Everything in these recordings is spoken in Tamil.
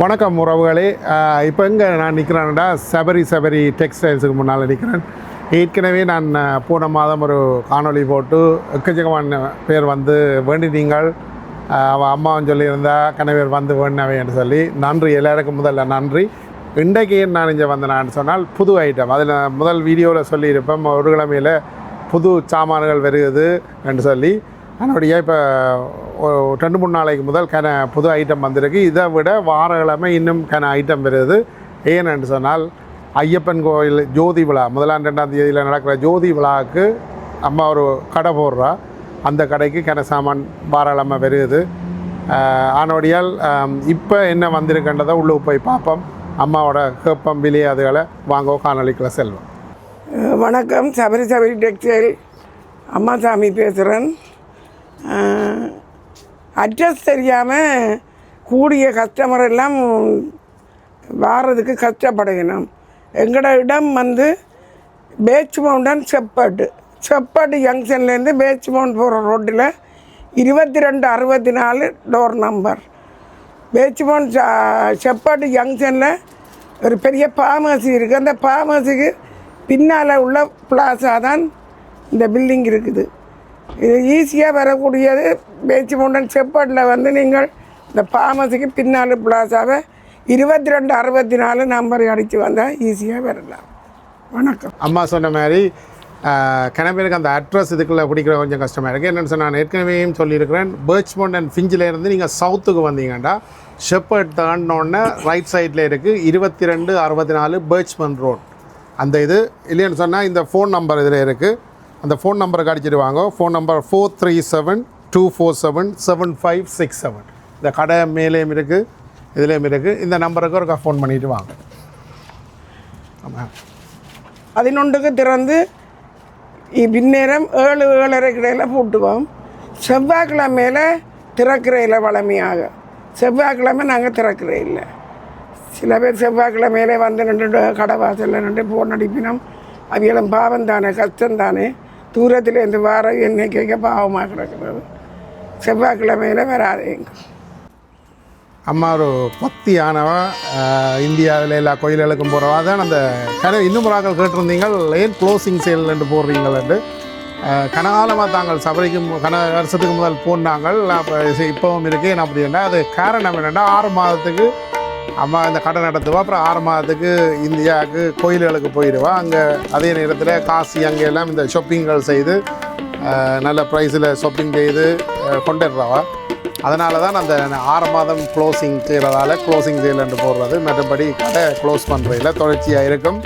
வணக்கம் உறவுகளே. இப்போ எங்கே நான் நிற்கிறேன்டா சபரி டெக்ஸ்டைல்ஸுக்கு முன்னால் நிற்கிறேன். ஏற்கனவே நான் போன மாதம் ஒரு காணொளி போட்டு எக்கச்சக்கமான பேர் வந்து வேண்டினீங்கள். அவள் அம்மாவும் சொல்லியிருந்தா கணவர் வந்து வேண்டினவை என்று சொல்லி நன்றி, எல்லாருக்கும் முதல்ல நன்றி. இன்றைக்கு நான் இங்கே வந்தேன் சொன்னால் புது ஐட்டம், அதில் முதல் வீடியோவில் சொல்லியிருப்பேன் ஒரு கிழமையில் புது சாமான்கள் வருகுது என்று சொல்லி. அதனுடைய இப்போ 2-3 நாளைக்கு முதல் புது ஐட்டம் வந்திருக்கு. இதை விட வாரக்கிழமை இன்னும் ஐட்டம் வருது. ஏன்னு சொன்னால் ஐயப்பன் கோயில் ஜோதி விழா 1ஆம் 2ஆம் தேதியில் நடக்கிற ஜோதி விழாவுக்கு அம்மா ஒரு கடை போடுறா. அந்த கடைக்கு சாமான் வாரக்கிழமை வருது. ஆனோடியால் இப்போ என்ன வந்திருக்கின்றதை உள்ளுக்கு போய் பார்ப்போம். அம்மாவோட கேப்பம் விளையாதுகளை வாங்க காணொலிக்குள்ள செல்வோம். வணக்கம், சபரி டெக்ஸ்டைல் அம்மாசாமி பேசுகிறேன். அட்ரஸ் தெரியாமல் கூடிய கஸ்டமர் எல்லாம் வாரதுக்கு கஷ்டப்படணும். எங்களோட இடம் வந்து பேச் மவுண்டன் செப்பேடு ஜங்ஷன்லேருந்து பேச் மவுண்ட் போகிற ரோட்டில் 2264 டோர் நம்பர். பேச் மவுண்ட் செப்பேடு ஜங்ஷனில் ஒரு பெரிய ஃபார்மசி இருக்குது. அந்த ஃபார்மசிக்கு பின்னால் உள்ள பிளாஸா தான் இந்த பில்டிங் இருக்குது. இது ஈஸியாக வரக்கூடியது. பேச்சு மவுண்டன் செப்பேட்டில் வந்து நீங்கள் இந்த ஃபார்மசிக்கு பின்னால் பிளாஸாவை 2264 நம்பரை அடித்து வந்தால் ஈஸியாக வரலாம். வணக்கம். அம்மா சொன்ன மாதிரி பேருக்கு அந்த அட்ரஸ் இதுக்குள்ளே பிடிக்கிற கொஞ்சம் கஷ்டமாக இருக்குது. என்னென்னு சொன்னால் நான் ஏற்கனவேயும் சொல்லியிருக்கிறேன். பேர்ச் மவுண்டன் ஃபிஞ்சிலேருந்து நீங்கள் சவுத்துக்கு வந்தீங்கன்னா ஷெப்பர்ட் தாண்டினோடனே ரைட் சைடில் இருக்குது 2264 பேர்ச் மவுண்ட் ரோட். அந்த இது இல்லைன்னு சொன்னால் இந்த ஃபோன் நம்பர் இதில் இருக்குது. அந்த ஃபோன் நம்பருக்கு அடிச்சிட்டு வாங்க. Phone number 437-247-7567. இந்த கடை மேலேயும் இருக்குது, இதுலேயும் இருக்குது. இந்த நம்பருக்கு ஒரு ஃபோன் பண்ணிவிட்டு வாங்க. ஆமாம், 11க்கு திறந்து பின்னேரம் 7-7:30 கடையில் போட்டுவோம். செவ்வாய்க்கிழமையில் திறக்கிறையில் வளமையாக. செவ்வாய்க்கிழமை நாங்கள் திறக்கிற இல்லை. சில பேர் செவ்வாய்க்கிழமையிலே வந்து நின்று கடை வாசலில் நின்று போன் அடிப்பினோம். அவைகளும் பாவம் தானே, கஷ்டம் தானே. தூரத்துலேருந்து வார எண்ணெய் கேட்க பாவமாக கிடக்கிறது. செவ்வாய்க்கிழமையில் வராதேங்க. அம்மா ஒரு பக்தியானவா, இந்தியாவில் எல்லா கோயில்களுக்கும் போகிறவா தான். அந்த இன்னும் ஆக்கள் கேட்டிருந்தீங்க ஏன் க்ளோசிங் சேல்ன்னு போடுறீங்களேன்ட்டு. கனகாலமாக தாங்கள் சபரிக்கு வருஷத்துக்கு முதல் போனாங்கள். இப்போவும் இருக்கேன் அப்படின்னா அது காரணம் என்னென்னா 6 மாதத்துக்கு அம்மா இந்த கடை நடத்துவா. அப்புறம் 6 மாதத்துக்கு இந்தியாவுக்கு கோயில்களுக்கு போயிடுவா. அங்கே அதே நேரத்தில் காசி அங்கெல்லாம் இந்த ஷாப்பிங்கள் செய்து நல்ல ப்ரைஸில் ஷாப்பிங் செய்து கொண்டுடுறவா. அதனால தான் அந்த 6 மாதம் க்ளோசிங் செய்கிறதால க்ளோசிங் சேல் என்று போடுறது. மற்றபடி கடை க்ளோஸ் பண்ணுறதில்ல, தொடர்ச்சியாக இருக்கும்.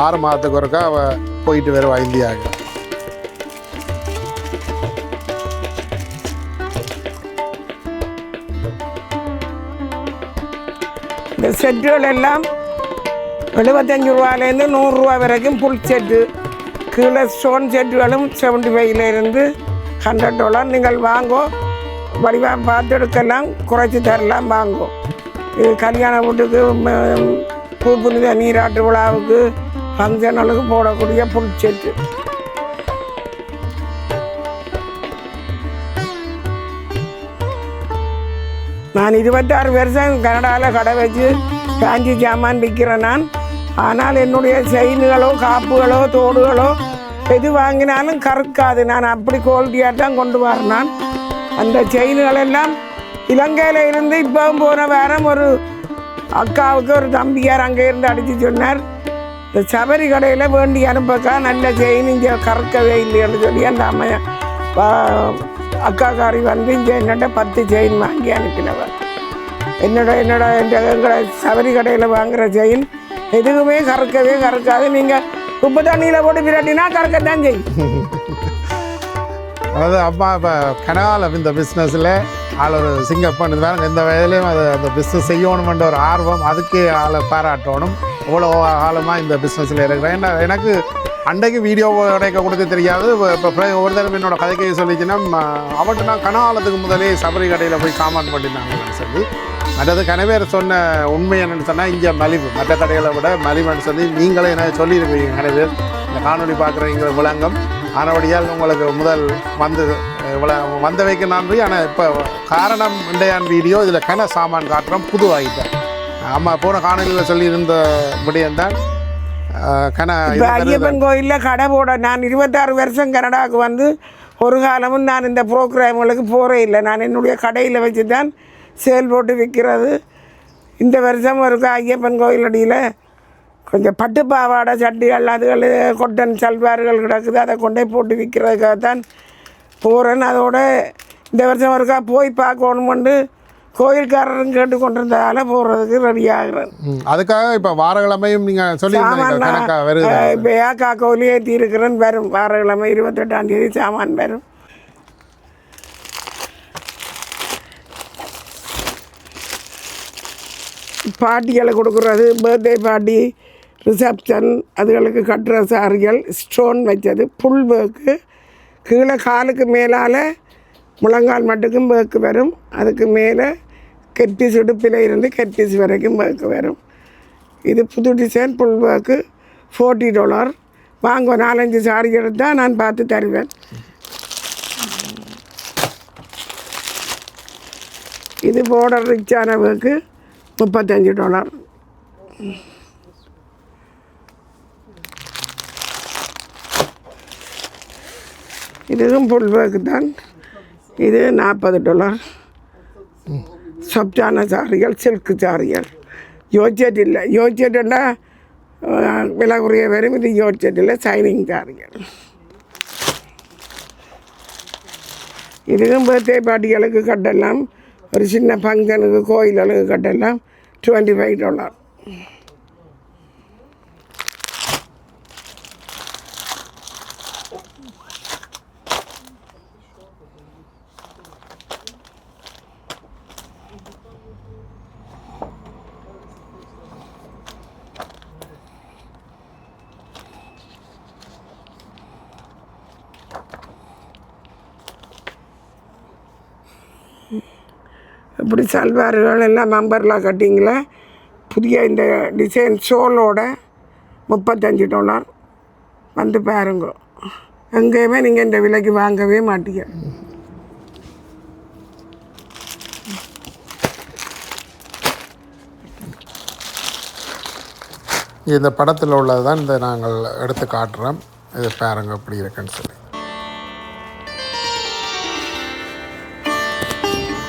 6 மாதத்துக்கு ஒருக்கா அவள் போயிட்டு வருவா இந்தியாவுக்கு. இந்த செட்டுகள் எல்லாம் 75 ரூபாயிலேருந்து 100 ரூபா வரைக்கும் புல் செட்டு. கீழே ஸ்டோன் செட்டுகளும் 75லேருந்து $100. நீங்கள் வாங்கோ, வடிவாக பார்த்து எடுக்கலாம், குறைச்சி தரலாம். வாங்கோ. இது கல்யாண வீட்டுக்கு, புனித நீராட்டு விழாவுக்கு, ஃபங்க்ஷனுக்கு போடக்கூடிய புல் செட்டு. நான் 26 வருஷம் கனடாவில் கடை வச்சு ஃபேன்சி ஜாமான் விற்கிறேன் நான். ஆனால் என்னுடைய செயின்களோ காப்புகளோ தோடுகளோ எது வாங்கினாலும் கறக்காது. நான் அப்படி குவாலிட்டியாக தான் கொண்டு வரேன். நான் அந்த செயின்களெல்லாம் இலங்கையில் இருந்து இப்போவும் போன வாரம் ஒரு அக்காவுக்கு ஒரு தம்பியார் அங்கே இருந்து அடித்து சொன்னார், இந்த சபரி கடையில் வேண்டி அனுப்பக்கா நல்ல செயின் இங்கே கறக்கவே இல்லைன்னு சொல்லி அந்த அம்மையா அக்காக்காரி வந்து இங்கே என்னோட 10 செயின் வாங்கி அனுப்பினவர். எங்களோட சபரி கடையில் வாங்குகிற செயின் எதுவுமே கறக்கவே கறக்காது. நீங்கள் உப்பு தண்ணியில் போட்டு விரட்டினா கறக்கத்தான் செய்யும். அதாவது அம்மா இப்போ கனகாலம் இந்த பிஸ்னஸில் ஆள் ஒரு சிங்கப்பன் வேறு எந்த வயதிலையும் அது அந்த பிஸ்னஸ் செய்யணுமென்ற ஒரு ஆர்வம், அதுக்கு ஆளை பாராட்டணும். அவ்வளோ ஆழமாக இந்த பிஸ்னஸில் இருக்கிறேன். ஏன்னா எனக்கு அன்றைக்கு வீடியோ உடைக்க கொடுக்க தெரியாது. இப்போ ஒரு தடவை என்னோட கதைக்கையை சொல்லிச்சுன்னா அவன்ட்டு நான் கனகாலத்துக்கு முதலே சபரி கடையில் போய் சாமான் பண்ணினாங்கன்னு சொல்லி. மற்றது கனவேர் சொன்ன உண்மை என்னென்னு சொன்னால் இங்கே மலிவு, மற்ற கடைகளை விட மலிவுன்னு சொல்லி நீங்களே என்ன சொல்லியிருக்கீங்க. கனவேர் இந்த காணொலி பார்க்குறீங்க விளங்கம். ஆனபடியால் உங்களுக்கு முதல் வந்தவைக்கு நன்றி. ஆனால் இப்போ காரணம் இண்டையான் வீடியோ இதில் சாமான் காட்டுறோம் புது ஐட்டம். ஆமாம் போன காணொலியில் சொல்லியிருந்த விடயம்தான் இப்போ ஐயப்பன் கோயிலில் கடை போட நான் 26 வருஷம் கனடாவுக்கு வந்து ஒரு காலமும் நான் இந்த ப்ரோக்ராம்களுக்கு போகிறே இல்லை. நான் என்னுடைய கடையில் வச்சு தான் சேல் போட்டு விற்கிறது. இந்த வருஷம் ஒரு ஐயப்பன் கோயில் அடியில் கொஞ்சம் பட்டு பாவாடை சட்டிகள் அதுகள் கொட்டன் சல்வார்கள் கிடக்குது, அதை கொண்டே போட்டு விற்கிறதுக்காக தான் போகிறேன். அதோட இந்த வருஷம் ஒருக்கா போய் பார்க்கணுமெண்டு கோயில்காரரும் கேட்டு கொண்டிருந்ததால் போகிறதுக்கு ரெடி ஆகிறேன். அதுக்காக இப்போ வாரக்கிழமையும் நீங்கள் சொல்லி இப்போ ஏக்கா கோயிலே ஏற்றி இருக்கிறேன். வரும் வாரக்கிழமை 28ஆம் தேதி சாமான் வரும். பார்ட்டிகளை கொடுக்குறது, பர்த்டே பார்ட்டி, ரிசப்ஷன், அதுகளுக்கு கட்டுற சாரிகள், ஸ்டோன் வச்சது, புல் பேக்கு, கீழே காலுக்கு மேலால் முழங்கால் மட்டுக்கும் பேக்கு வரும். அதுக்கு மேலே கெட்டிஸ் இடுப்பில் இருந்து கெட்டிஸ் வரைக்கும் பேக்கு வரும். இது புது டிசைன் புல் பேக்கு $40. வாங்க 4-5 சாரி எடுத்தால் நான் பார்த்து தருவேன். இது பார்டர் ரிச்சான பேக்கு $35. இதுவும் புல் பேக்கு தான். இது $40. சாஃப்டான சாரிகள், சில்க்கு சாரிகள், யோர்ஜெட் இல்லை. யோர்ஜெட்டுன்னா விலை குறைய வரும். இது யோர்ஜெட் இல்லை, சைனிங் சாரிகள். இதுவும் பர்த்டே பார்ட்டிகளுக்கு கட்டலாம், ஒரு சின்ன ஃபங்க்ஷனுக்கு கோயில்களுக்கு கட்டலாம். $25. இப்படி சல்வார்கள் எல்லாம் மெம்பர்லாம் கட்டிங்கள புதிய இந்த டிசைன் ஷோலோட $35. வந்து பாருங்க. எங்கேயுமே நீங்கள் இந்த விலைக்கு வாங்கவே மாட்டீங்க. இந்த படத்தில் உள்ளது தான் இந்த நாங்கள் எடுத்து காட்டுறோம். இது பாருங்க எப்படி இருக்குன்னு சொல்லி.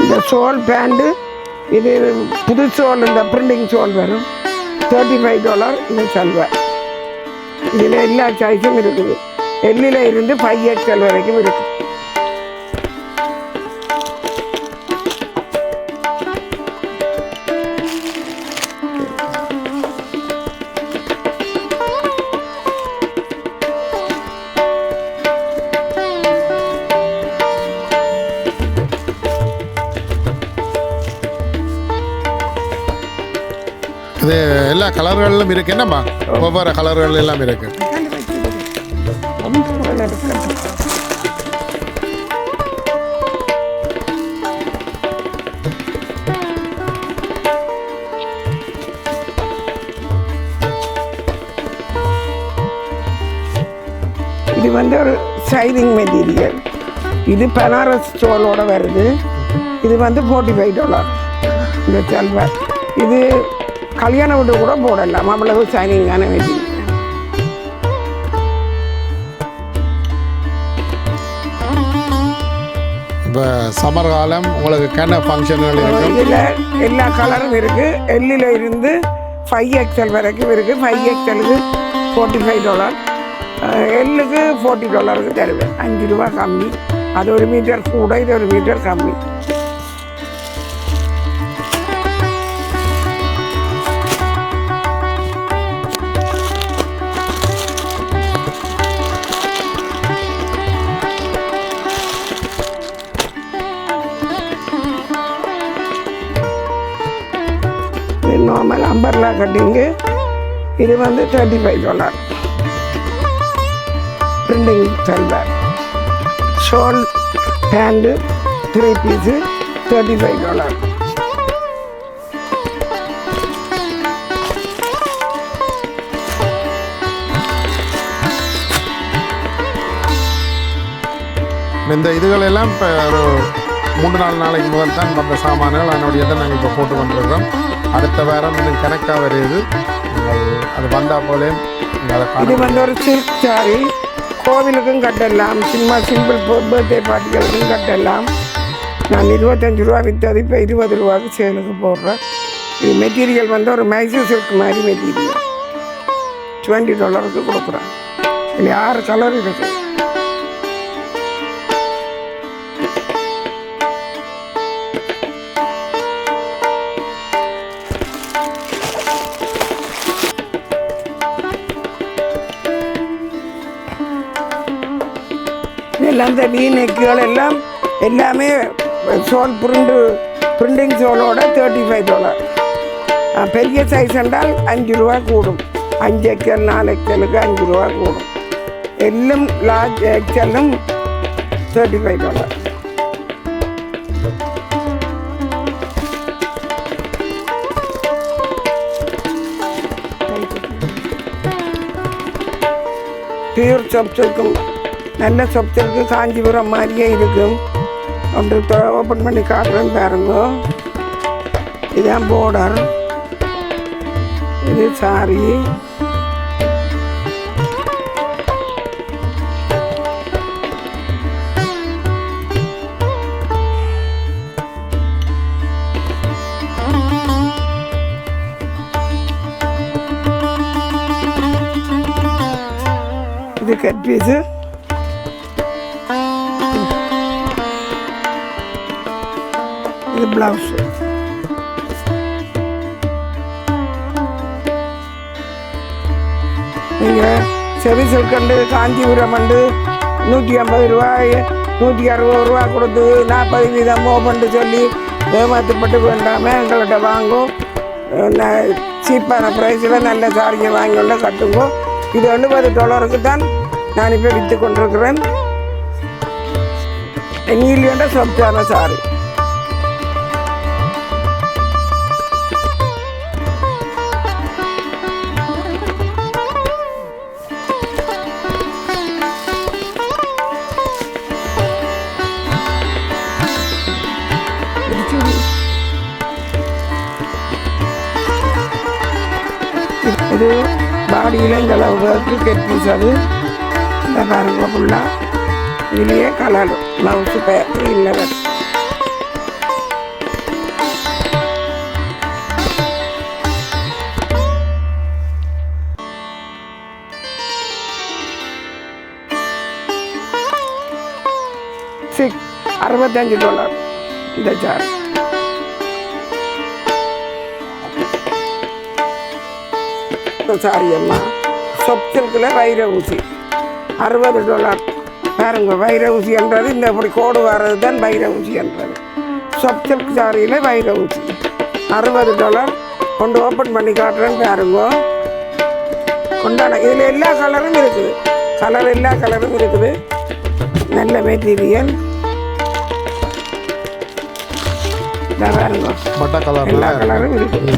இந்த ஷோல் பேண்ட்டு, இது புது ஷோல், இந்த பிரிண்டிங் ஷோல் வரும் $35. இந்த சல்வார் இதில் எல்லா சைஸும் இருக்குது. எல்லில் இருந்து 5XL வரைக்கும் இருக்குது. இது எல்லா கலர்களிலும் இருக்குது. என்னம்மா ஒவ்வொரு கலர்கள் எல்லாம் இருக்குது. இது வந்து ஒரு ஷைனிங் மெட்டீரியல். இது பனாரஸ் ஸ்டோலோட வருது. இது வந்து $45 இந்த சல்வார். இது கல்யாண வீட்டு கூட போடலாம், அவ்வளவு ஷைனிங்கான மெட்டீரியல். இப்போ சம்மர் காலம் உங்களுக்கு கன ஃபங்க்ஷன்கள் இருக்கும். இதில் எல்லா கலரும் இருக்குது. எல்லில் இருந்து 5XL வரைக்கும் இருக்குது. 5XLக்கு $45, எல்லுக்கு $40 தருவேன். $5 கம்மி. அது 1 மீட்டர் கூட, இது 1 மீட்டர் கம்மி. Normal umbrella cutting. இது வந்து $35. Printing salwar, shawl pant 3 piece $35. இந்த இதுகளெல்லாம் இப்போ ஒரு 3-4 நாளைக்கு முதல் தான் வந்த சாமான்கள் அதனுடைய தான் நாங்கள் இப்போ போட்டு கொண்டிருக்கிறோம். அடுத்த வாரம் இன்னும் கணக்காக வருது. நீங்கள் அது வந்தால் போலே இது வந்து ஒரு சில்க் சாரி, கோவிலுக்கும் கட்டலாம், சும்மா சிம்பிள் பர்த்டே பார்ட்டிகளுக்கும் கட்டலாம். நான் 25 ரூபா விற்றது இப்போ 20 ரூபாய்க்கு சேலுக்கு போடுறேன். இது மெட்டீரியல் வந்து ஒரு மைசூர் சில்க் மாதிரி மெட்டீரியல் $20 கொடுக்குறேன். இதில் 6 கலர் இருக்குது. இதெல்லாம் இந்த வீ நெக்குகள் எல்லாமே சோல் பிரிண்டிங் சோலோட $35. பெரிய சைஸ் என்றால் 5 ரூபா கூடும். 5 எக்ஸல் 4 எக்ஸலுக்கு 5 ரூபா கூடும். எல்லாம் லார்ஜ் எக்ஸலும் $35. பியூர் சொப்ஸுக்கும் நல்ல சொப்ஸுக்கு காஞ்சிபுரம் மாதிரியே இருக்கும். ஒன்று ஓப்பன் பண்ணி காட்டுறேன்னு பாருங்க. இதுதான் போர்டர், இது சாரி. இது கட் பீஸு. இது பிளவுஸு. நீங்கள் செவி சில்கண்டு காஞ்சிபுரம் வந்து 150 ரூபாய் 160 ரூபா கொடுத்து 40% ஓப்பன்ட்டு சொல்லி ஏமாற்றப்பட்டு வேண்டாமல் எங்கள்கிட்ட வாங்கும். சீப்பான ப்ரைஸில் நல்ல சாரியை வாங்கி கட்டுங்கோ. இது $70 தான் நான் இப்போ விற்று கொண்டிருக்கிறேன். நீலியோட சொப்டான சாரி. இது பாடியில் இந்த அளவுக்கு கட் பீஸ். அது இந்த பாருங்க ஃபுல்லாக இதுலேயே கலர் ப்ளவுஸு பேர் இல்லை. $65 இந்த சார். சாரி அம்மா சொப்சில்கில் வைர ஊசி $60. பாருங்க, வைர ஊசி என்றது இந்த இப்படி கோடு வர்றது தான் வைர ஊசி என்றது. சொப்சில்க் சாரியில் வைர ஊசி $60. கொண்டு ஓப்பன் பண்ணி காட்டுறேன்னு பாருங்க. கொண்டாட இதில் எல்லா கலரும் இருக்குது. எல்லா கலரும் இருக்குது. நல்ல மெட்டீரியல். பாருங்க, எல்லா கலரும் இருக்குது.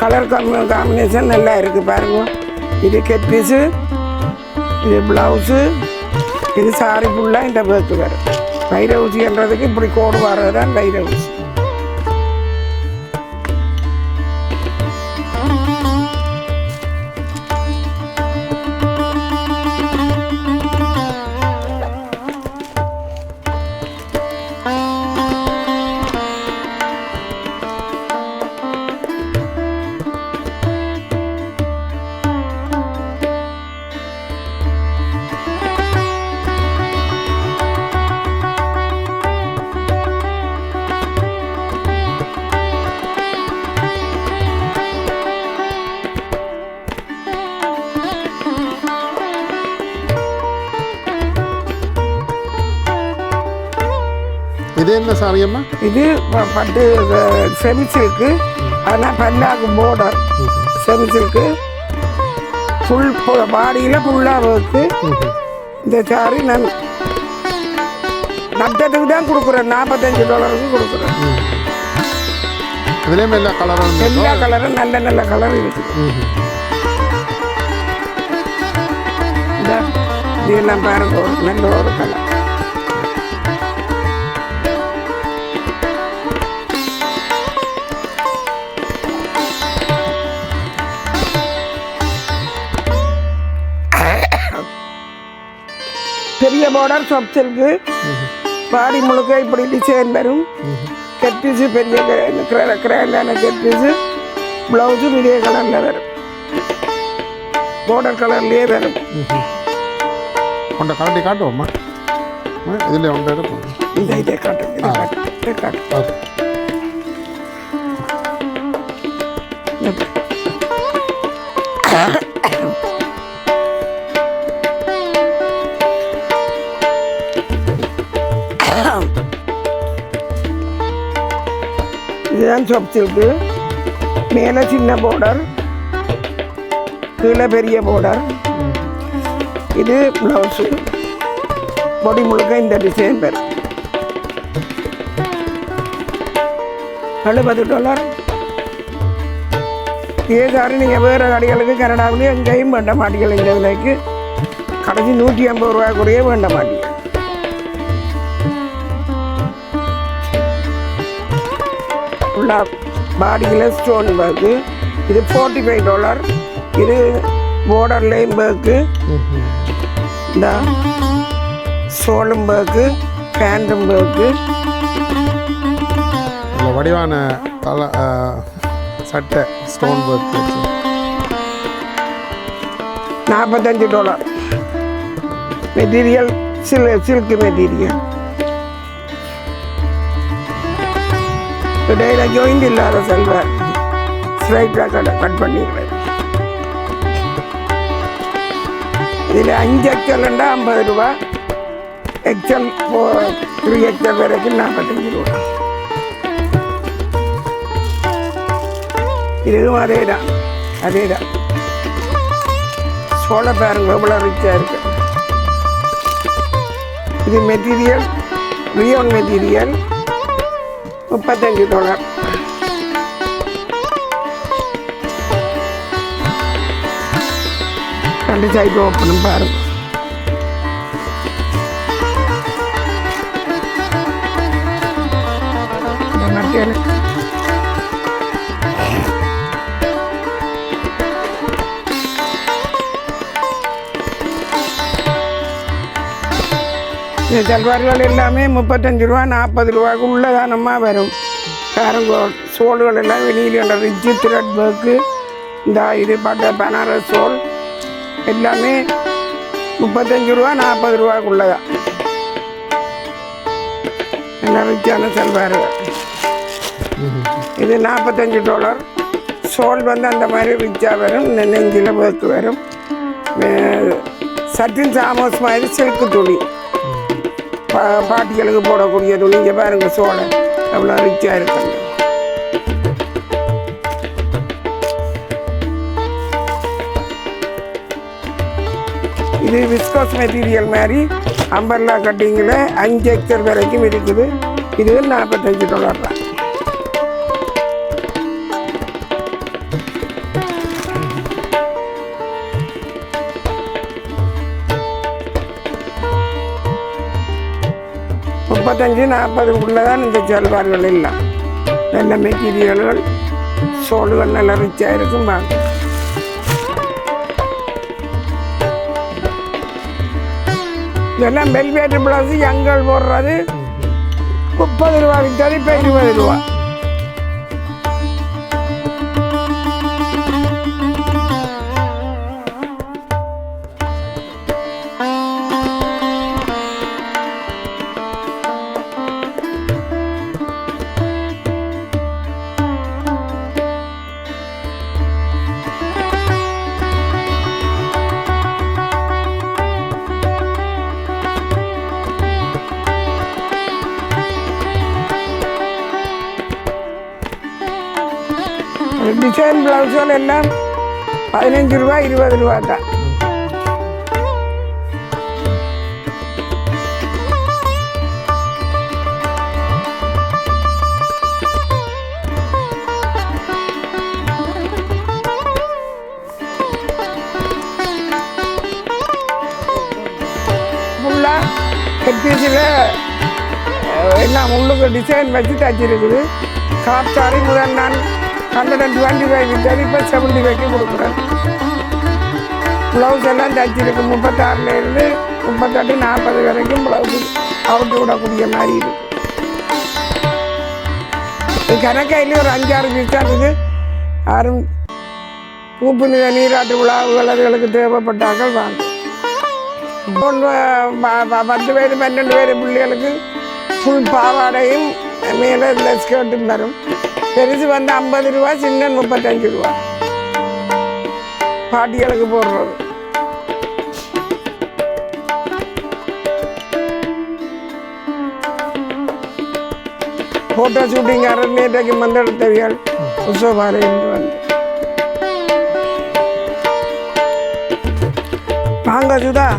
கலர் காம்பினேஷன் நல்லா இருக்குது பாருங்க. இது கட் பீஸு, இது ப்ளவுஸு, இது சாரி ஃபுல்லாக இந்த பேக்கு வரும். வைர ஊசின்றதுக்கு இப்படி கோடு வர்றது தான் வைர ஊசி. இது என்ன சாரி அம்மா? இது பட்டு செமி சில்க்கு. ஆனால் பல்லாக்கு போர்டர் செமி சில்க்கு. ஃபுல் பாடியில் ஃபுல்லாக ஒர்க்கு. இந்த சாரி நான் நட்டத்துக்கு தான் கொடுக்குறேன், $45 கொடுக்குறேன். இதுலேயும் எல்லா கலரும் எல்லா கலரும் நல்ல நல்ல கலர் இருக்குது. இதெல்லாம் பாருங்க, ஒரு நல்ல ஒரு கலர். பெரிய பார்டர் சாஃப்ட் சில்க்கு, பாடி முழுக்க இப்படி டிசைன் வரும். கெட்டிஸு பெரிய கிராண்டான கெட்டிஸு, ப்ளவுஸு இதே கலரில் வரும், பார்டர் கலர்லேயே வரும். கொண்ட கலட்டி காட்டுவோம்மா, இதில் ஒன்றை இருக்கும். இதே காட்டும், இதை காட்டும், இதை காட்டும். ஓகே. இதுதான் சாஃப்ட் சில்க்கு. மேலே சின்ன பார்டர், கீழே பெரிய பார்டர். இது ப்ளவுஸு, பொடி முழுக்க இந்த டிசைன் பேர். $70. இதே சாரி நீங்கள் வேறு கடைகளுக்கு கனடாவிலேயும் எங்கேயும் வேண்ட மாட்டீங்க. இந்த விலைக்கு கடைசி $150 வேண்ட மாட்டீங்க. ஃபுல்லாக பாடியில் ஸ்டோன் ஒர்க்கு. இது $45. இது பார்டர் லைன் ஒர்க்கு, இந்த சோளம் ஒர்க்கு, பேண்டும் ஒர்க்கு. இந்த வடிவான சட்டை stone work $45. Material silk material. இடையில ஜாயிண்ட் இல்லாத செல்வர் ஸ்ட்ரைட்டாக கட் பண்ணிடுவேன். இதில் 5 XL-ண்டா $50, XL 3XL வரைக்கும் $45. இதுவும் அதே தான், அதே தான். சோள பாருங்க எவ்வளோ ரிச்சாக இருக்கு. இது மெட்டீரியல் ரியோன் மெட்டீரியல், $35. ரெண்டு சைடு ஓப்பனும் பாருங்க. இந்த சல்வார்கள் எல்லாமே $35, $40 உள்ளதானமாக வரும். பாருங்க, சோல்கள் எல்லாம் வெளியில் ரிச்சு த்ரெட் ஒர்க்கு. இந்த இது பனாரஸ் சோல் எல்லாமே $35, $40 நல்லா ரிச்சான சல்வார்கள். இது $45. சோல் வந்து அந்த மாதிரி ரிச்சாக வரும், நெஞ்சில் ஒர்க்கு வரும். சட்டின் சாமோஸ் மாதிரி சில்க்கு துணி, பாட்டிகளுக்கு போடக்கூடிய துணி. இங்கே பாருங்க சோளை அவ்வளோ ரிச்சாக இருக்குங்க. இது விஸ்கோஸ் மெட்டீரியல் மாதிரி அம்பர்லா கட்டிங்கில் 5 XL வரைக்கும் இருக்குது. இது $45 தான். $35-40 தான் இந்த சல்வார்கள் எல்லாம். நல்ல மெட்டீரியல்கள், சோல்கள் நல்லா ரிச்சாக இருக்கும். பாருங்க, இதெல்லாம் வெல்வேட் ப்ளவுஸு யங்கள் போடுறது $30 விற்றது, இப்போ $20. டிசைன் ப்ளவுஸுகள் எல்லாம் $15, $20 தான். வெளியில் எல்லாம் உள்ளுக்கு டிசைன் வச்சு தச்சிருக்குது. காப் சாரி முதல் நான் 125 விற்றது, இப்போ 70 கொடுக்குறேன். ப்ளவுஸ் எல்லாம் தச்சிருக்கு. 36லேருந்து 38, 40 வரைக்கும் ப்ளவுஸு அவுட்டு விடக்கூடிய மாதிரி இருக்குது. கணக்கையிலேயே ஒரு 5-6 பீஸ் தான் இருக்குது. யாரும் பூப்பு நீராட்டு விழாவுகள் அதுகளுக்கு தேவைப்பட்டார்கள் வாங்க. 10 பேர் 12 பேர் பிள்ளைகளுக்கு ஃபுல் பாவாடையும் மேலே இந்த ஸ்கர்ட்டும் வரும். பெருசு வந்து 50 ரூபா, சின்ன 35 ரூபா. பாட்டிகளுக்கு போடுறது. ஃபோட்டோ ஷூட்டிங் நேற்றைக்கு மந்தெடுத்தவியல் உற்சவாலை என்று வந்து வாங்க சுதா.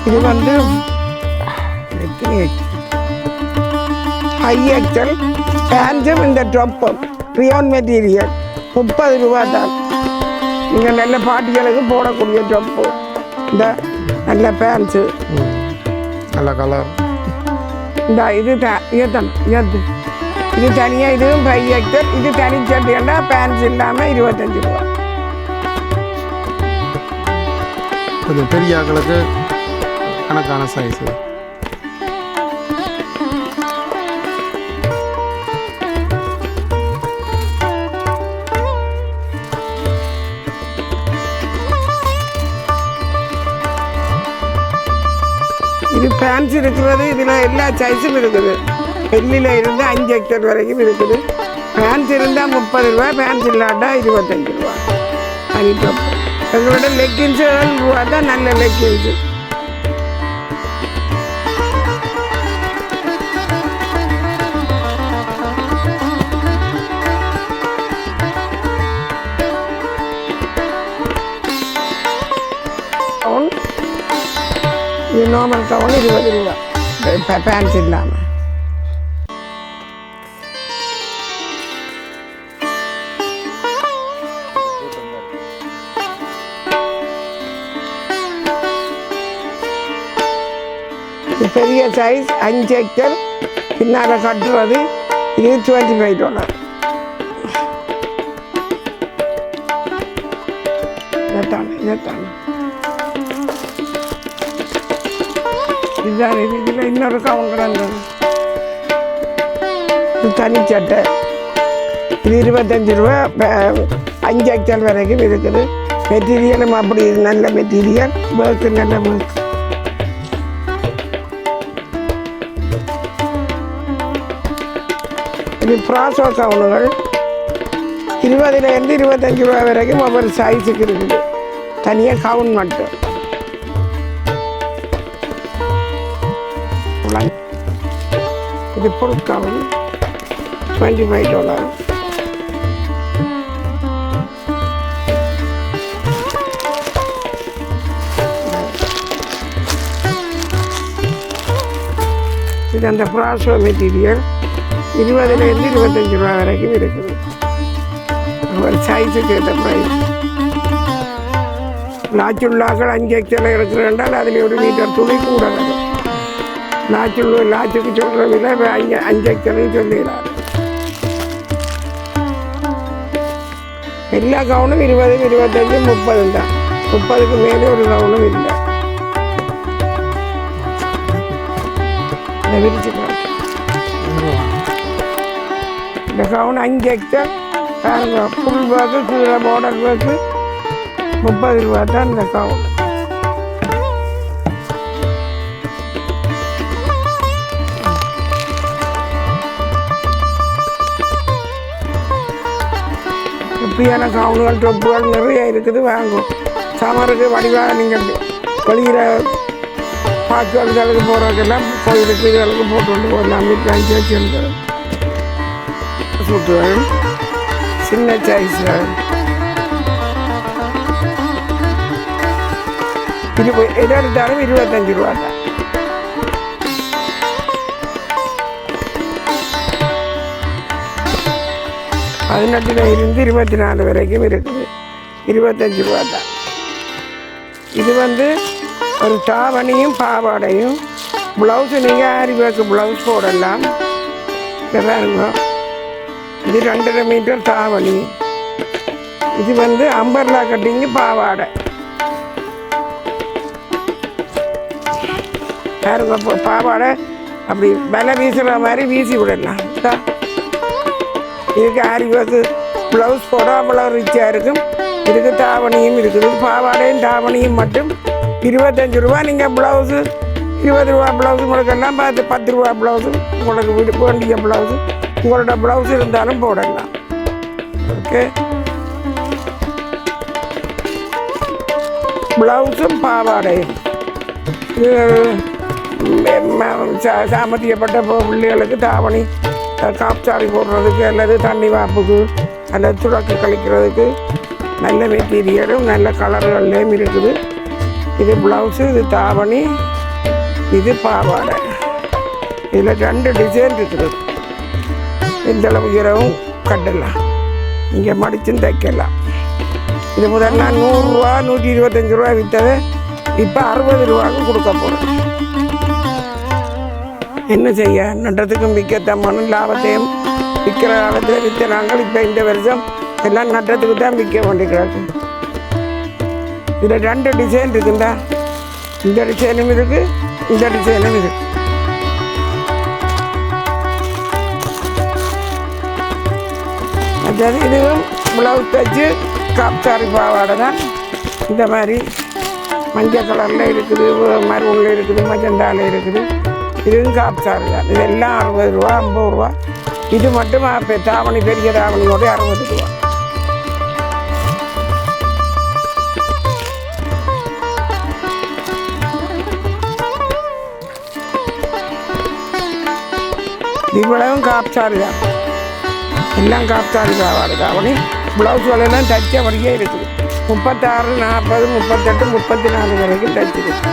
இது வந்து ஹை எக்ஸல் பேண்ட்ஸும் இந்த ட்ராப்பும் ரியான் மெட்டீரியல் 30 ரூபா தான். நீங்கள் நல்ல பாட்டிகளுக்கு போடக்கூடிய ட்ராப்பு. இந்த நல்ல பேண்ட்ஸு நல்ல கலர். இந்த இது இது தனியாக, இதுவும் ஹை எக்ஸல். இது தனி சட்டைன்னா பேண்ட்ஸ் இல்லாமல் 25 ரூபா. கொஞ்சம் பெரிய ஆட்களுக்கு கணக்கான சைஸு. இது பேண்ட்ஸ் இருக்கிறது. இதில் எல்லா சைஸும் இருக்குது. எல்லில் இருந்து 5 எக்ஸல் வரைக்கும் இருக்குது. பேண்ட்ஸ் இருந்தால் 30 ரூபா, பேண்ட்ஸ் இல்லாட்டா 25 ரூபா. அதுக்கப்புறம் எங்களோட லெக்கின்ஸு 7 ரூபா தான் நல்ல லெக்கின்ஸு. இது நார்மல் கவுன் 20 ரூபா பேண்ட்ஸ் இல்லாமல். பெரிய சைஸ் 5 எக்ஸல் பின்னால் கட்டுறது. இது $25. இதைத்தானே இதுதான். இதில் இன்னொரு கவுன் கிடந்தது. இது தனிச்சட்டை. இது 25 ரூபா. 5 எக்ஸல் வரைக்கும் இருக்குது. மெட்டீரியலும் அப்படி நல்ல மெட்டீரியல். ஒர்க்கு நல்ல ஒர்க். இது ப்ராசோ கவுனுகள் 20லேருந்து 25 ரூபா வரைக்கும் ஒவ்வொரு சைஸுக்கு இருக்குது. தனியாக கவுன் மட்டும். இது ஃபுல் கவுன் $25. இது அந்த ப்ராசோ மெட்டீரியல் 20லேருந்து 25 ரூபா வரைக்கும் இருக்குது. ஒரு சைஸுக்கு ஏற்ற ப்ரைஸ். லாச்சுள்ளாக்கள் 5 எக்ஸல் எடுக்கிறேன்றால் அதில் 1 மீட்டர் துணி கூட வரும். லாச்சுக்கு சொல்கிற விலை 5 எக்ஸல்னு சொல்லிடுறாரு. எல்லா கவுனும் 20, 25, 30 தான். 30க்கு மேலே ஒரு கவுனும் இல்லை. விரிச்சு இந்த கவுன் 5 எக்ஸல் ஃபுல் ஒர்க்கு கீழே பார்டர் ஒர்க்கு 30 ரூபா தான் இந்த கவுன். அப்படியான கவுனுகள் டொப்புகள் நிறைய இருக்குது. வாங்கும் சமருக்கு வடிவாக நீங்கள் வெளியில் பாக்குகளுக்கு போகிறதுக்கெல்லாம் கோயிலுக்கு இதுகளுக்கு போட்டு போகலாம். வீட்டில் சேர்த்து சுட்டுகள் சின்ன சைஸ்கள் எது எடுத்தாலும் 25 ரூபா தான். பதினெட்டுல இருந்து 24 வரைக்கும் இருக்குது. 25 ரூபா தான். இது ஒரு தாவணியும் பாவாடையும் ப்ளவுஸு நீங்கள் ஆரி ஒர்க்கு ப்ளவுஸ் போடலாம். பாருங்க, இது 2.5 மீட்டர் தாவணி. இது அம்பர்லா கட்டிங்கு பாவாடை. பாருங்க, பாவாடை அப்படி விலை வீசுகிற மாதிரி வீசி விடலாம். இதுக்கு ஆரி ஒர்க்கு ப்ளவுஸ் போட அவ்வளோ ரிச்சாக இருக்கும். இதுக்கு தாவணியும் இருக்குது. பாவாடையும் தாவணியும் மட்டும் 25 ரூபா. நீங்கள் ப்ளவுஸு 20 ரூபா ப்ளவுஸு உங்களுக்கெல்லாம் 10 ரூபா ப்ளவுஸு உங்களுக்கு வேண்டிய ப்ளவுஸு உங்களோட ப்ளவுஸ் இருந்தாலும் போடலாம். ஓகே, ப்ளவுஸும் பாவாடையும் சாமர்த்தியப்பட்ட பிள்ளைகளுக்கு தாவணி காப்சாரி போடுறதுக்கு அல்லது தண்ணி வாப்புக்கு அல்லது துடக்கு கழிக்கிறதுக்கு நல்ல மெட்டீரியலும் நல்ல கலர்கள்லேயும் இருக்குது. இது ப்ளவுஸு, இது தாவணி, இது பாவாடை. இதில் 2 டிசைன் இருக்குது. எந்தளவு உயரவும் கட்டலாம், இங்கே மடிச்சும் தைக்கலாம். இது முதல்ல 100 ரூபா 125 ரூபா விற்றதை இப்போ 60 ரூபாவுக்கு கொடுக்க போகிறேன். என்ன செய்ய, நட்டத்துக்கும் விற்கத்தம்மனும் லாபத்தையும் விற்கிற காலத்தில் விற்ற நாங்கள் இப்போ இந்த வருஷம் எல்லாம் நட்டத்துக்கு தான் விற்க வேண்டிக்கிறாங்க. இதில் 2 டிசைன் இருக்குண்டா. இந்த டிசைனும் இருக்குது, இந்த டிசைனும் இருக்குது. அதாவது இதுவும் ப்ளவுஸ் தைச்சு காப்சாரி பாவாடை தான். இந்த மாதிரி மஞ்சள் கலரில் இருக்குது, மரூனில் இருக்குது, மஜந்தாவில் இருக்குது. இதுவும் காப்சாரி தான். இதெல்லாம் 60 ரூபா 50 ரூபா. இது மட்டும் தாவணி பெரிய தாவணியோட 60 ரூபா. இவ்வளவும் காப்சாரி தான். எல்லாம் காப்சாரி பாவாடை தாவணி. ப்ளவுஸ் எல்லாம் தைச்ச வரையே இருக்குது. 36, 40, 38, 34 வரைக்கும் தைச்சிருக்கு.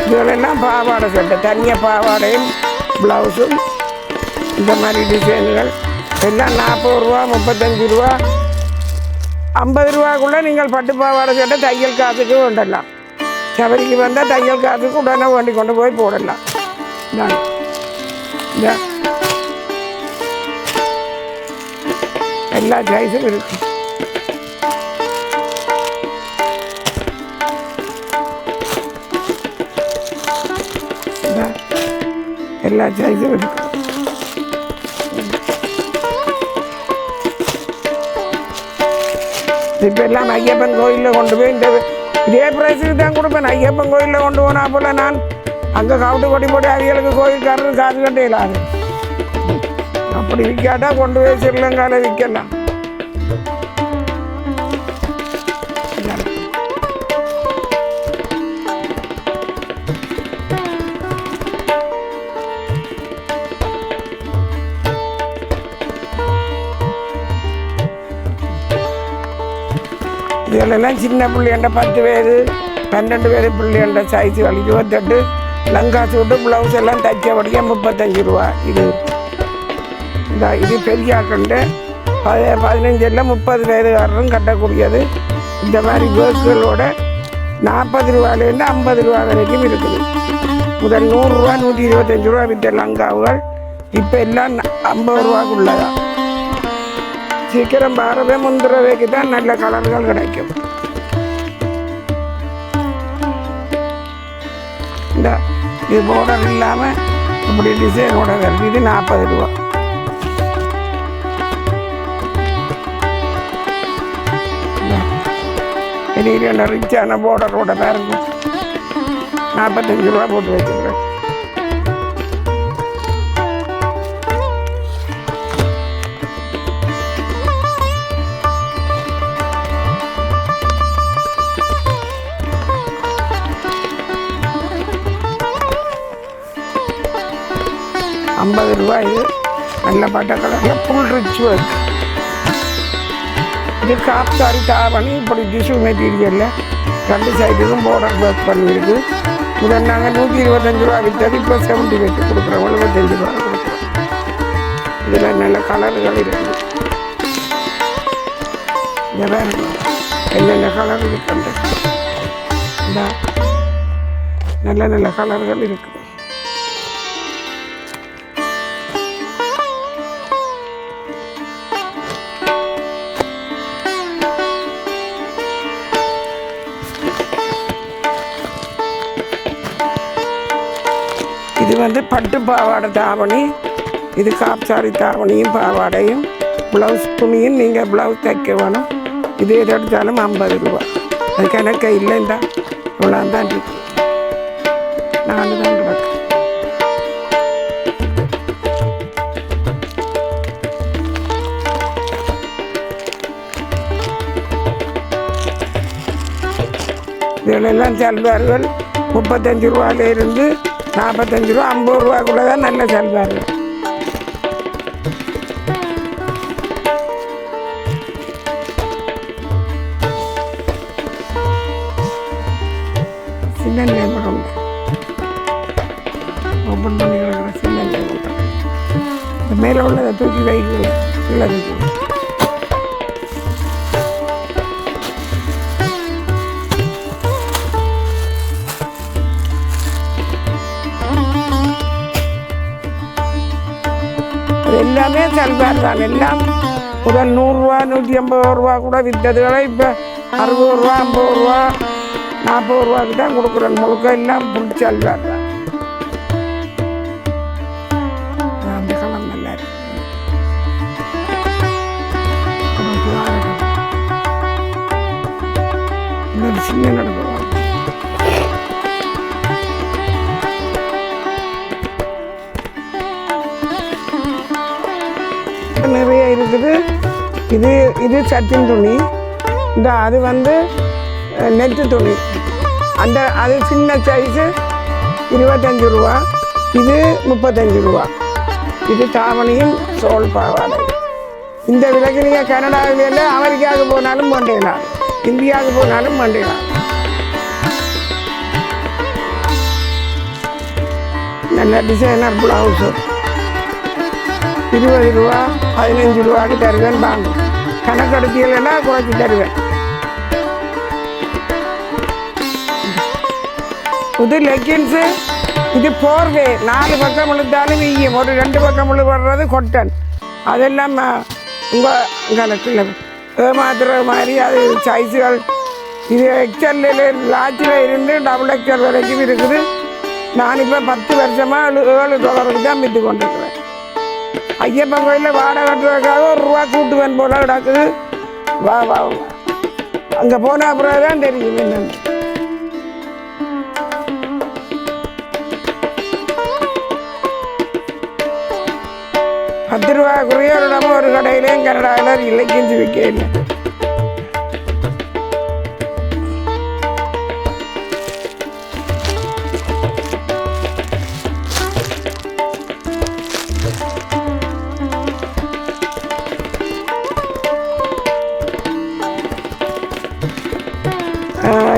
இதுகளெல்லாம் பாவாடை சட்டை. தனியாக பாவாடையும் ப்ளவுஸும் இந்த மாதிரி டிசைன்கள் எல்லாம் 40 ரூபா 35 ரூபா 50 ரூபாக்குள்ளே நீங்கள் பட்டு பாவாடை சட்டை தையல் காசுக்கு கொண்டலாம். சபரிக்கு வந்தால் தையல் காசுக்கு உடனே வேண்டி கொண்டு போய் போடலாம். எல்லா சைஸும் இருக்கு. எல்லா சைஸும் இருக்கு. இப்போ எல்லாம் ஐயப்பன் கோயிலில் கொண்டு போய் இதே ப்ரைஸுக்கு தான் கொடுப்பேன். ஐயப்பன் கோயிலில் கொண்டு போனா போல நான் அங்கே கவுட்டு கொட்டி போட்டு அவிகளுக்கு கோயில்காரர் காசு கட்டே இல்லாது. அப்படி விற்காட்டா கொண்டு போய் ஸ்ரீலங்காவில் விற்கலாம். இதெல்லாம் சின்ன பிள்ளைண்ட 10 வயது 12 வயது பிள்ளைண்ட சைஸுகள் 28 லங்காசு விட்டு ப்ளவுஸ் எல்லாம் தைச்சபடியாக 35 ரூபா. இது பெரியாக்கண்டு 15 30 வயதுக்காரரும் கட்டக்கூடியது. இந்த மாதிரி ஒர்க்குகளோட 40 ரூபாயிலேருந்து 50 ரூபா வரைக்கும் இருக்குது. முதல் 100 ரூபா 125 ரூபா விற்ற லங்காவுகள் இப்போ எல்லாம் 50 ரூபாக்குள்ளதான். சீக்கிரம் பாரவே முந்திரவைக்கு தான் நல்ல கலர்கள் கிடைக்கும். இந்த இது போர்டர் இல்லாமல் இப்படி டிசைனோட வருது. இது 40 ரூபா. இனி ரிச்சான போர்டரோட பாருங்க 45 ரூபா போட்டு வச்சுக்கிறேன். 50 ரூபா. இது நல்ல பட்டை கலரில் ஃபுல் ரிச் ஒர்க். இது காப்சாரி தாவணி இப்படி டிஷ்யூ மெட்டீரியலில் 2 சைடுக்கும் பார்டர் ஒர்க் பண்ணியிருக்கு. முதல் நாங்கள் 125 ரூபா விற்றது, இப்போ 70 வச்சு கொடுக்குறோம், 75 ரூபா கொடுக்குறோம். இதில் நல்ல கலர்கள் இருக்குது. இதில் என்னென்ன கலர் இருக்குன்ற இந்த நல்ல நல்ல கலர்கள் இருக்குது. இது வந்து பட்டு பாவாடை தாவணி. இது காப்சாரி தாவணியும் பாவாடையும் ப்ளவுஸ் துணியும் நீங்கள் ப்ளவுஸ் தைக்க வேணும். இது எது எடுத்தாலும் 50 ரூபா. அது கணக்க இல்லைண்டா இவ்வளோ தான் இருக்கு. 4 தான் கிடக்கு. இதிலெல்லாம் சல்வார்கள் 35 ரூபாயிலிருந்து 45 ரூபா 50 ரூபாக்குள்ளே தான் நல்ல சல்வார்கள். சின்ன லேபர் உண்டு, ஓப்பன் பண்ணி கிடக்கிற சின்ன லேபர். இந்த மேலே உள்ளதை தூக்கி வைக்கல, கீழே தூக்கி. எல்லாமே சல்வார் தான். எல்லாம் முதல் 100 ரூபா 150 ரூபா கூட விற்றதுகளை இப்போ 60 ரூபா 50 ரூபா 40 ரூபாய்க்கு தான் கொடுக்குறோம். முழுக்க எல்லாம் புல் சல்வார் தான். அந்த கலம் நல்லா இருக்கு. இன்னொரு சின்ன நடக்குவாங்க. நிறைய இருக்குது. இது சட்டின் துணி. இந்த அது வந்து நெட்டு துணி. அது சின்ன சைஸு 25 ரூபா. இது 35 ரூபா. இது தாவணியும் சோல் பாவாடை. இந்த விலைக்கு நீங்கள் கனடாவில் அமெரிக்காவுக்கு போனாலும் வேண்டியலாம், இந்தியாவுக்கு போனாலும் வேண்டியலாம். நல்ல டிசைனர் ப்ளவுஸு 20 ரூபா 15 ரூபாய்க்கு தருவேன். வாங்கும் கணக்கெடுத்தியலைன்னா குறைச்சி தருவேன். இது லெக்கின்ஸு. இது போர்வே. 4 பக்கம் இழுத்தாலும் வீயும். ஒரு 2 பக்கம் இழுபடுறது கொட்டன். அதெல்லாம் உங்கள் கணக்கில் ஏமாத்துற மாதிரி அது சைஸுகள். இது எக்ஸ்எல்லில் லார்ஜில் இருந்து டபுள் எக்ஸ்எல் வரைக்கும் இருக்குது. நான் இப்போ 10 வருஷமாக $7 தான் விற்று கொண்டிருக்கிறேன். ஐயப்பன் கோயிலில் வாடகை கட்டுறதுக்காக $1 ரூபா கூட்டுவேன் போல கிடக்குது. வா வா அங்கே போன அப்புறம் தான் தெரியும் என்னென்னு. $10 ரூபாய்க்குரிய ஒரு இடமும் ஒரு கடையிலையும் கனடாவில் இலக்கிஞ்சு விற்க இல்லை.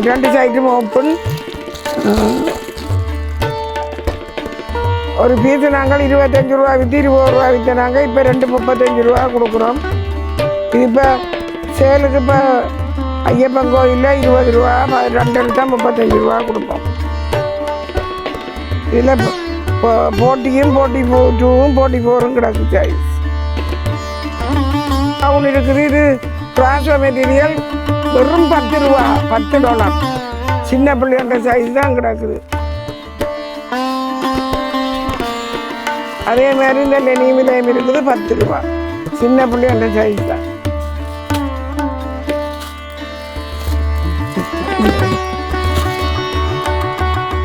ரெண்டு சைடும் ஓப்பன். ஒரு பீஸு நாங்கள் 25 ரூபா விற்று 20 ரூபா விற்ற நாங்கள் இப்போ 235 ரூபா கொடுக்குறோம். இது இப்போ சேலுக்கு இப்போ ஐயப்பன் கோயிலில் 20 ரூபா 2 எடுத்தால் 35 ரூபா கொடுப்போம். இதில் 40யும் 42ம் 44ம் கிடக்கு சைஸ். ஒன்று இருக்குது. இது ட்ரான்ஸ்ஃபோ மெட்டீரியல் வெறும் $10 $10. சின்ன பிள்ளைன்ற சைஸ் தான் கிடக்குது. அதே மாதிரி இந்த லெனிமிலையும் இருக்குது $10. சின்ன பிள்ளைன்ற சைஸ் தான்.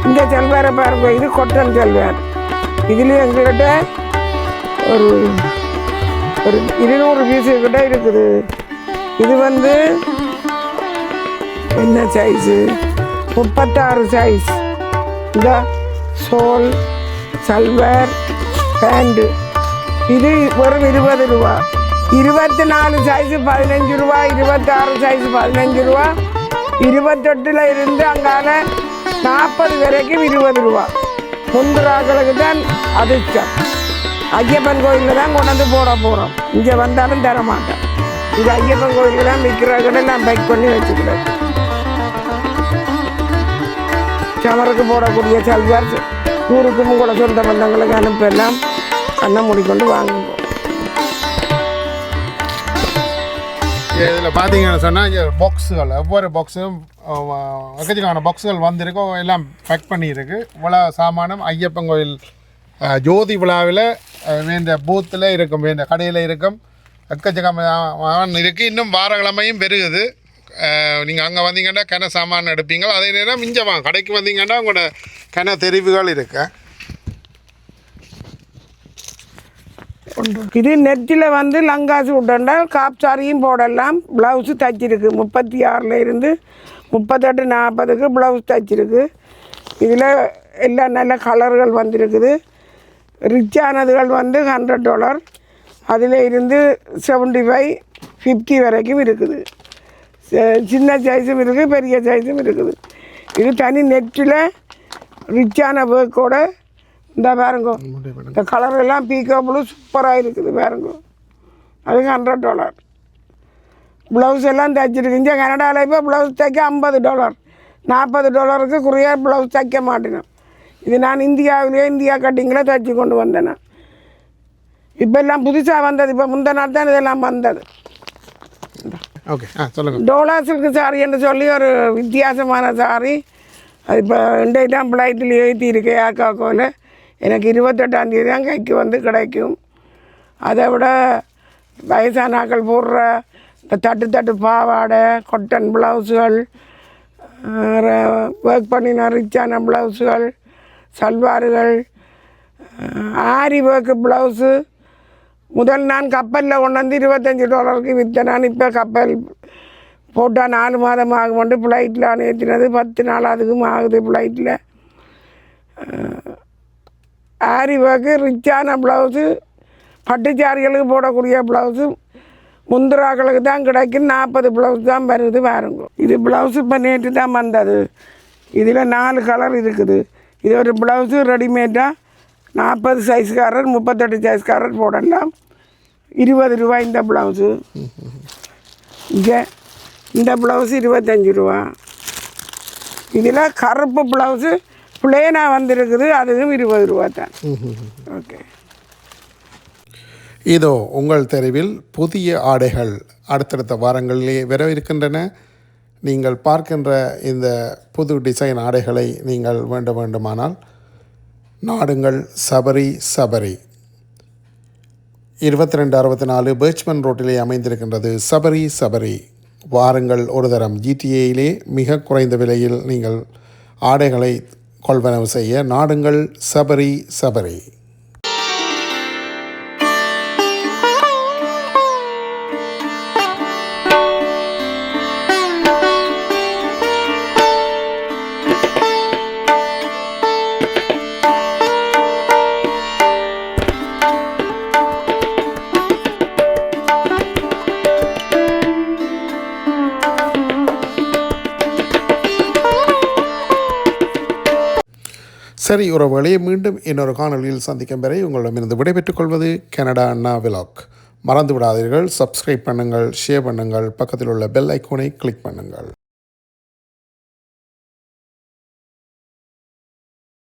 இந்த சல்வாரை பாருங்க. இது கொட்டன் சல்வார். இதுலேயும் எங்கள்கிட்ட ஒரு 200 பீஸு கிட்ட இருக்குது. இது வந்து என்ன சைஸு 36 சைஸ். இந்த சோல் சல்வார் பேண்டு. இது வெறும் 20 ரூபா. 24 சைஸு 15 ரூபா, 26 சைஸு 15 ரூபா, 28 இருந்து அங்கால 40 வரைக்கும் 20 ரூபா. முந்திராக்களுக்கு தான் அதிர்ஷ்டம். ஐயப்பன் கோயிலில் தான் கொண்டு வந்து போட போகிறோம். இங்கே வந்தாலும் தர மாட்டோம். இது ஐயப்பன் கோயிலில் தான் விற்கிறவர்களை நான் பேக் பண்ணி வச்சுக்கிறேன். சமருக்கு போடக்கூடிய சல்வார் ஊருக்கும் கூட சொந்த பந்தங்களுக்கு அனுப்பெல்லாம் கண்ணை மூடிக்கொண்டு வாங்குவோம். இதில் பார்த்தீங்கன்னு சொன்னால் இங்கே பாக்ஸுகள் ஒவ்வொரு பாக்ஸும் எக்கச்சக்கான பாக்ஸுகள் வந்திருக்கும், எல்லாம் பேக் பண்ணியிருக்கு. இவ்வளோ சாமானம் ஐயப்பன் கோயில் ஜோதி விழாவில் வேண்ட பூத்தில் இருக்கும், வேண்ட கடையில் இருக்கும், எக்கச்சக்கமான இருக்குது. இன்னும் வாரக்கிழமையும் பெருகுது. நீங்கள் அங்கே வந்தீங்கன்னா கன சாமான் எடுப்பீங்க. அதே நேரம் இங்கே வாங்க கடைக்கு வந்தீங்கன்னா உங்களோட கன தெரிவுகள் இருக்கு. இது நெட்டில் வந்து லங்காசு விட்டோண்டா காப்சாரியும் போடலாம். ப்ளவுஸு தைச்சிருக்கு 36 இருந்து 38 40க்கு ப்ளவுஸ் தைச்சிருக்கு. இதில் எல்லாம் நல்ல கலர்கள் வந்திருக்குது. ரிச்சானதுகள் வந்து $100, அதில் இருந்து 75 50 வரைக்கும் இருக்குது. சின்ன சைஸும் இருக்குது, பெரிய சைஸும் இருக்குது. இது தனி நெட்டில் ரிச்சான ஒர்க்கோட இந்த பாருங்க, இந்த கலர் எல்லாம் பீக்கோ ப்ளூ சூப்பராக இருக்குது பாருங்க. அதுக்கு $100. ப்ளவுஸ் எல்லாம் தைச்சிருக்கு. இங்கே கனடாவில் இப்போ ப்ளவுஸ் தைக்க $50, $40க்கு குறைய ப்ளவுஸ் தைக்க மாட்டேன். இது நான் இந்தியாவிலேயே இந்தியா கட்டிங்கில் தைச்சி கொண்டு வந்தேன். இப்போ எல்லாம் புதுசாக வந்தது. இப்போ முந்தின நாள் தான் இதெல்லாம் வந்தது. ஓகே, சொல்லுங்கள். டோலா சில்க் சாரி என்று சொல்லி ஒரு வித்தியாசமான சாரி. அது இப்போ இன்றைக்கு ஃப்ளைட்டில் ஏற்றிருக்கு ஏக்காக்கோவில். எனக்கு 28ஆம் தேதி தான் கைக்கு வந்து கிடைக்கும். அதை விட வயசானாக்கள் போடுற இந்த தட்டு பாவாடை, கொட்டன் ப்ளவுஸுகள், ஒர்க் பண்ணின ரிச்சான ப்ளவுஸுகள், சல்வார்கள், ஆரி ஒர்க்கு ப்ளவுஸு. முதல் நான் கப்பலில் கொண்டு வந்து $25க்கு விற்றேன். நான் இப்போ கப்பல் போட்டால் 4 மாதம் ஆகும்ட்டு ஃப்ளைட்டில் ஏற்றினது 10 நாள் அதுக்கும் ஆகுது ஃப்ளைட்டில். ஆரி ஒர்க்கு ரிச்சான ப்ளவுஸு, பட்டுச்சாரிகளுக்கு போடக்கூடிய ப்ளவுஸு முந்திராக்களுக்கு தான் கிடைக்கும். 40 ப்ளவுஸ் தான் வருது பாருங்க. இது ப்ளவுஸு இப்போ நேற்று தான் வந்தது. இதில் 4 கலர் இருக்குது. இது ஒரு ப்ளவுஸு ரெடிமேடாக 40 சைஸ்காரர் 38 சைஸ்காரர் போடலாம். 20 ரூபா இந்த ப்ளவுஸு. இங்கே இந்த ப்ளவுஸு 25 ரூபா. இதில் கருப்பு ப்ளவுஸு பிளேனாக வந்திருக்குது, அதுவும் 20 ரூபா தான். ஓகே, இதோ உங்கள் தெருவில் புதிய ஆடைகள் அடுத்தடுத்த வாரங்களிலே வரவிருக்கின்றன. நீங்கள் பார்க்கின்ற இந்த புது டிசைன் ஆடைகளை நீங்கள் வேண்டுமானால் நாடுங்கள். சபரி 2264 பர்ச்மன் ரோட்டிலே அமைந்திருக்கின்றது சபரி. வாருங்கள், ஒரு தரம் ஜிடிஏயிலே மிக குறைந்த விலையில் நீங்கள் ஆடைகளை கொள்வனவு செய்ய நாடுங்கள். சபரி. சரி உறவுகளே, மீண்டும் இன்னொரு காணொலியில் சந்திக்கும் வரை உங்களிடமிருந்து விடைபெற்றுக் கொள்வது கனடா அண்ணா விலாக். மறந்து விடாதீர்கள், சப்ஸ்கிரைப் பண்ணுங்கள், ஷேர் பண்ணுங்கள், பக்கத்தில் உள்ள பெல் ஐக்கோனை கிளிக் பண்ணுங்கள்.